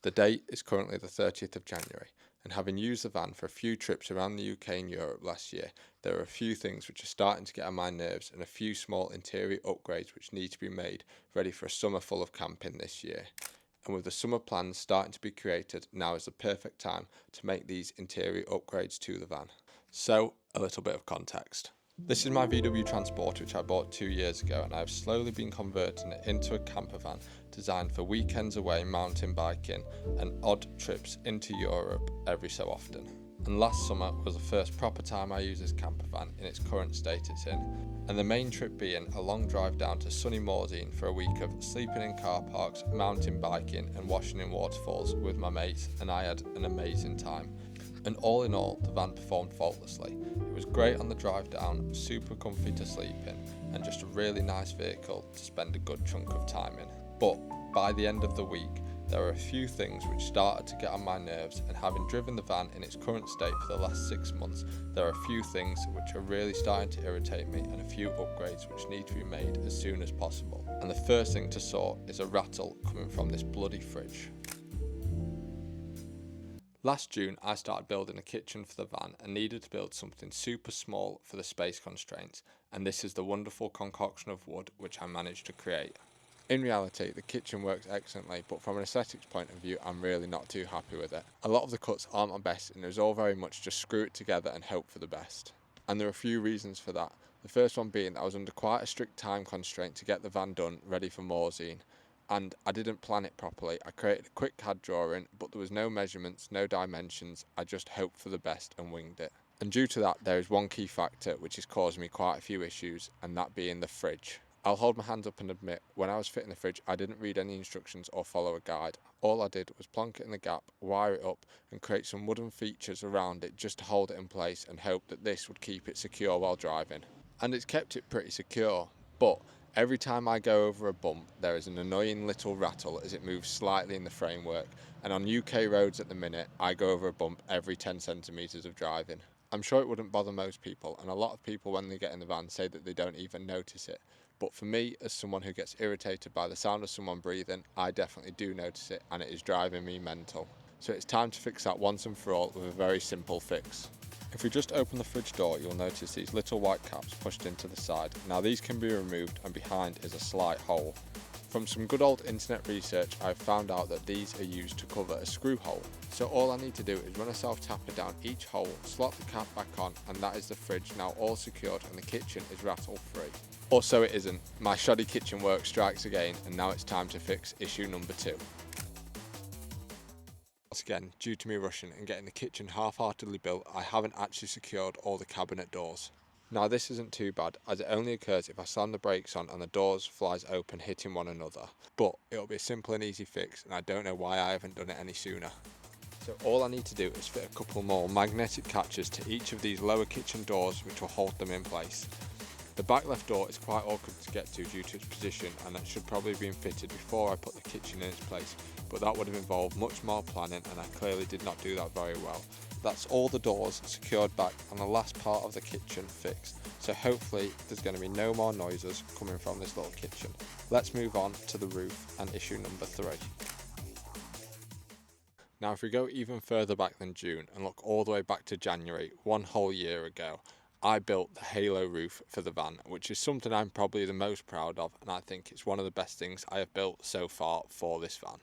The date is currently the 30th of January, and having used the van for a few trips around the UK and Europe last year, there are a few things which are starting to get on my nerves and a few small interior upgrades which need to be made ready for a summer full of camping this year. And with the summer plans starting to be created, now is the perfect time to make these interior upgrades to the van. So, a little bit of context. This is my VW Transporter which I bought 2 years ago, and I have slowly been converting it into a camper van designed for weekends away mountain biking and odd trips into Europe every so often. And last summer was the first proper time I used this camper van in its current state it's in, and the main trip being a long drive down to sunny Morzine for a week of sleeping in car parks, mountain biking and washing in waterfalls with my mates, and I had an amazing time. And all in all, the van performed faultlessly. It was great on the drive down, super comfy to sleep in, and just a really nice vehicle to spend a good chunk of time in. But by the end of the week, there were a few things which started to get on my nerves, and having driven the van in its current state for the last 6 months, there are a few things which are really starting to irritate me and a few upgrades which need to be made as soon as possible. And the first thing to sort is a rattle coming from this bloody fridge. Last June, I started building a kitchen for the van and needed to build something super small for the space constraints, and this is the wonderful concoction of wood which I managed to create. In reality, the kitchen works excellently, but from an aesthetics point of view, I'm really not too happy with it. A lot of the cuts aren't my best, and it was all very much just screw it together and hope for the best. And there are a few reasons for that. The first one being that I was under quite a strict time constraint to get the van done ready for Morzine, and I didn't plan it properly. I created a quick CAD drawing, but there was no measurements, no dimensions. I just hoped for the best and winged it. And due to that, there is one key factor which is causing me quite a few issues, and that being the fridge. I'll hold my hands up and admit, when I was fitting the fridge, I didn't read any instructions or follow a guide. All I did was plonk it in the gap, wire it up, and create some wooden features around it just to hold it in place and hope that this would keep it secure while driving. And it's kept it pretty secure, but every time I go over a bump, there is an annoying little rattle as it moves slightly in the framework, and on UK roads at the minute, I go over a bump every 10 centimetres of driving. I'm sure it wouldn't bother most people, and a lot of people when they get in the van say that they don't even notice it. But for me, as someone who gets irritated by the sound of someone breathing, I definitely do notice it, and it is driving me mental. So it's time to fix that once and for all with a very simple fix. If we just open the fridge door, you'll notice these little white caps pushed into the side. Now these can be removed, and behind is a slight hole. From some good old internet research, I've found out that these are used to cover a screw hole. So all I need to do is run a self-tapper down each hole, slot the cap back on, and that is the fridge now all secured and the kitchen is rattle free. Or so it isn't. My shoddy kitchen work strikes again, and now it's time to fix issue number 2. Once again, due to me rushing and getting the kitchen half-heartedly built, I haven't actually secured all the cabinet doors. Now this isn't too bad, as it only occurs if I slam the brakes on and the doors flies open hitting one another. But it'll be a simple and easy fix, and I don't know why I haven't done it any sooner. So all I need to do is fit a couple more magnetic catches to each of these lower kitchen doors which will hold them in place. The back left door is quite awkward to get to due to its position, and that should probably have been fitted before I put the kitchen in its place, but that would have involved much more planning, and I clearly did not do that very well. That's all the doors secured back and the last part of the kitchen fixed, so hopefully there's going to be no more noises coming from this little kitchen. Let's move on to the roof and issue number 3. Now if we go even further back than June and look all the way back to January, 1 whole year ago, I built the halo roof for the van, which is something I'm probably the most proud of, and I think it's one of the best things I have built so far for this van.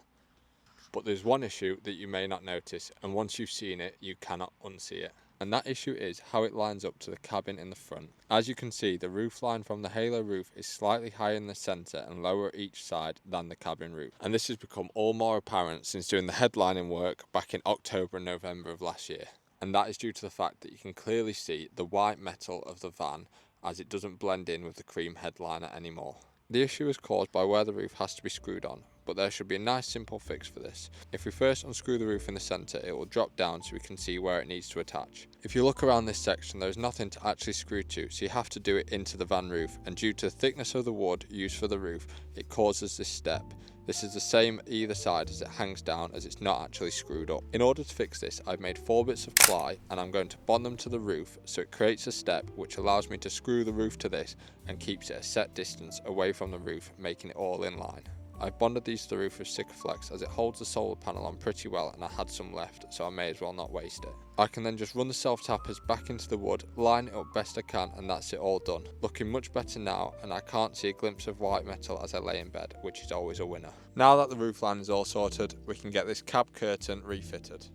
But there's one issue that you may not notice, and once you've seen it, you cannot unsee it. And that issue is how it lines up to the cabin in the front. As you can see, the roof line from the halo roof is slightly higher in the centre and lower each side than the cabin roof. And this has become all more apparent since doing the headlining work back in October and November of last year. And that is due to the fact that you can clearly see the white metal of the van as it doesn't blend in with the cream headliner anymore. The issue is caused by where the roof has to be screwed on, but there should be a nice simple fix for this. If we first unscrew the roof in the centre, it will drop down so we can see where it needs to attach. If you look around this section, there is nothing to actually screw to, so you have to do it into the van roof, and due to the thickness of the wood used for the roof, it causes this step. This is the same either side as it hangs down, as it's not actually screwed up. In order to fix this, I've made 4 bits of ply and I'm going to bond them to the roof so it creates a step which allows me to screw the roof to this and keeps it a set distance away from the roof, making it all in line. I've bonded these to the roof with Sikaflex as it holds the solar panel on pretty well and I had some left, so I may as well not waste it. I can then just run the self-tappers back into the wood, line it up best I can, and that's it all done. Looking much better now, and I can't see a glimpse of white metal as I lay in bed, which is always a winner. Now that the roof line is all sorted, we can get this cab curtain refitted.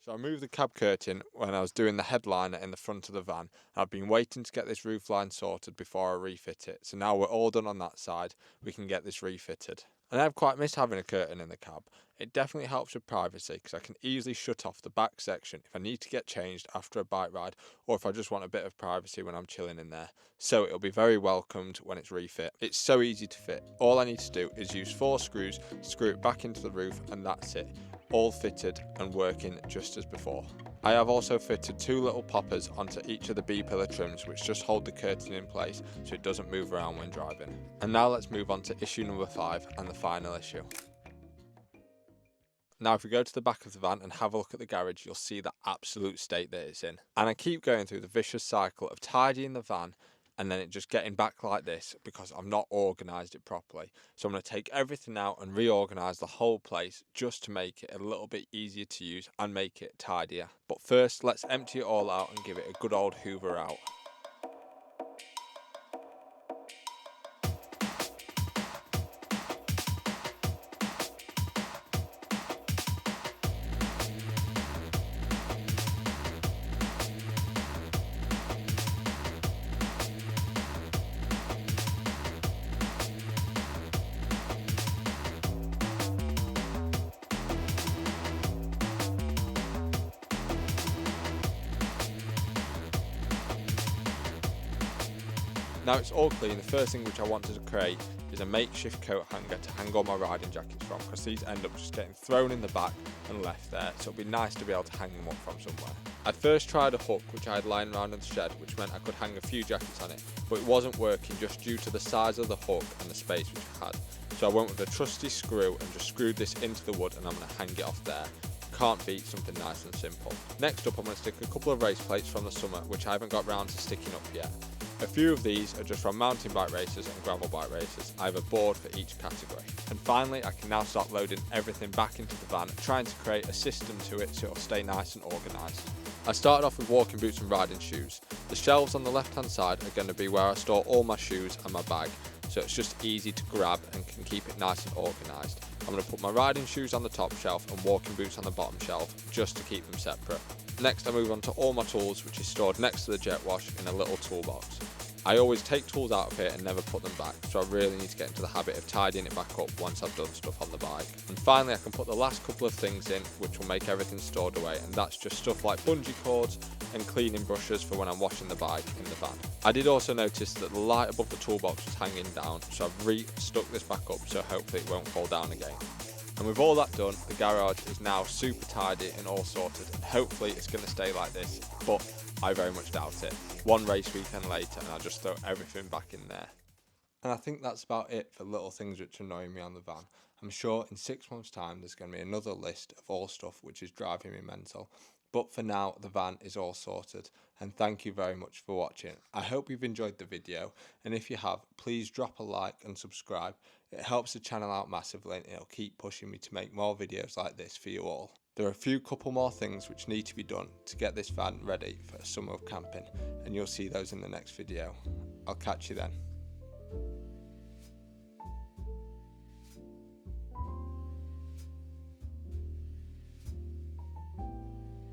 So I moved the cab curtain when I was doing the headliner in the front of the van. I've been waiting to get this roof line sorted before I refit it. So now we're all done on that side, we can get this refitted. And I've quite missed having a curtain in the cab. It definitely helps with privacy because I can easily shut off the back section if I need to get changed after a bike ride or if I just want a bit of privacy when I'm chilling in there. So it'll be very welcomed when it's refit. It's so easy to fit. All I need to do is use 4 screws, screw it back into the roof, and that's it. All fitted and working just as before. I have also fitted 2 little poppers onto each of the B-pillar trims which just hold the curtain in place so it doesn't move around when driving. And now let's move on to issue number 5 and the final issue. Now if we go to the back of the van and have a look at the garage, you'll see the absolute state that it's in. And I keep going through the vicious cycle of tidying the van and then it just getting back like this because I've not organised it properly. So I'm going to take everything out and reorganise the whole place just to make it a little bit easier to use and make it tidier. But first, let's empty it all out and give it a good old hoover out. Now it's all clean, the first thing which I wanted to create is a makeshift coat hanger to hang all my riding jackets from because these end up just getting thrown in the back and left there, so it'd be nice to be able to hang them up from somewhere. I first tried a hook which I had lying around in the shed, which meant I could hang a few jackets on it, but it wasn't working just due to the size of the hook and the space which I had. So I went with a trusty screw and just screwed this into the wood and I'm going to hang it off there. Can't beat something nice and simple. Next up I'm going to stick a couple of race plates from the summer which I haven't got round to sticking up yet. A few of these are just from mountain bike races and gravel bike races. I have a board for each category. And finally I can now start loading everything back into the van, trying to create a system to it so it'll stay nice and organised. I started off with walking boots and riding shoes. The shelves on the left hand side are going to be where I store all my shoes and my bag, so it's just easy to grab and can keep it nice and organised. I'm going to put my riding shoes on the top shelf and walking boots on the bottom shelf just to keep them separate. Next I move on to all my tools, which is stored next to the jet wash in a little toolbox. I always take tools out of here and never put them back, so I really need to get into the habit of tidying it back up once I've done stuff on the bike. And finally I can put the last couple of things in which will make everything stored away, and that's just stuff like bungee cords and cleaning brushes for when I'm washing the bike in the van. I did also notice that the light above the toolbox was hanging down, so I've re-stuck this back up so hopefully it won't fall down again. And with all that done, the garage is now super tidy and all sorted, and hopefully it's going to stay like this, but I very much doubt it. One race weekend later and I'll just throw everything back in there. And I think that's about it for little things which annoy me on the van. I'm sure in 6 months' time there's going to be another list of all stuff which is driving me mental. But for now, the van is all sorted, and thank you very much for watching. I hope you've enjoyed the video, and if you have, please drop a like and subscribe. It helps the channel out massively and it'll keep pushing me to make more videos like this for you all. There are a couple more things which need to be done to get this van ready for a summer of camping, and you'll see those in the next video. I'll catch you then.